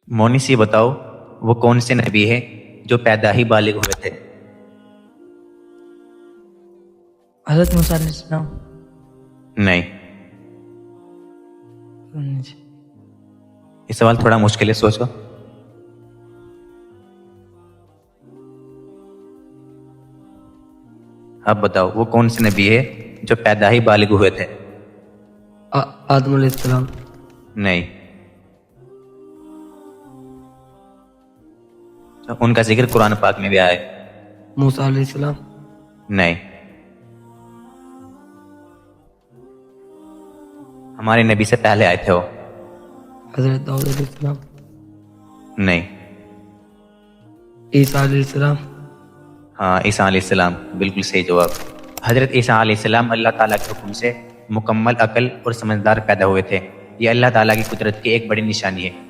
مونی سی بتاؤ وہ کون سے نبی ہے جو پیدا ہی بالغ ہوئے تھے؟ حضرت موسیٰ علیہ السلام۔ نہیں، یہ سوال تھوڑا مشکل ہے، سوچو۔ اب بتاؤ وہ کون سے نبی ہے جو پیدا ہی بالغ ہوئے تھے؟ آدم علیہ السلام۔ نہیں، ان کا ذکر قرآن پاک میں بھی آیا ہے۔ موسیٰ علیہ السلام۔ نہیں، ہمارے نبی سے پہلے آئے تھے وہ۔ حضرت داؤد علیہ السلام۔ نہیں، عیسیٰ علیہ السلام۔ ہاں عیسیٰ علیہ السلام، بالکل صحیح جواب۔ حضرت عیسیٰ علیہ السلام اللہ تعالیٰ کے حکم سے مکمل عقل اور سمجھدار پیدا ہوئے تھے۔ یہ اللہ تعالیٰ کی قدرت کی ایک بڑی نشانی ہے۔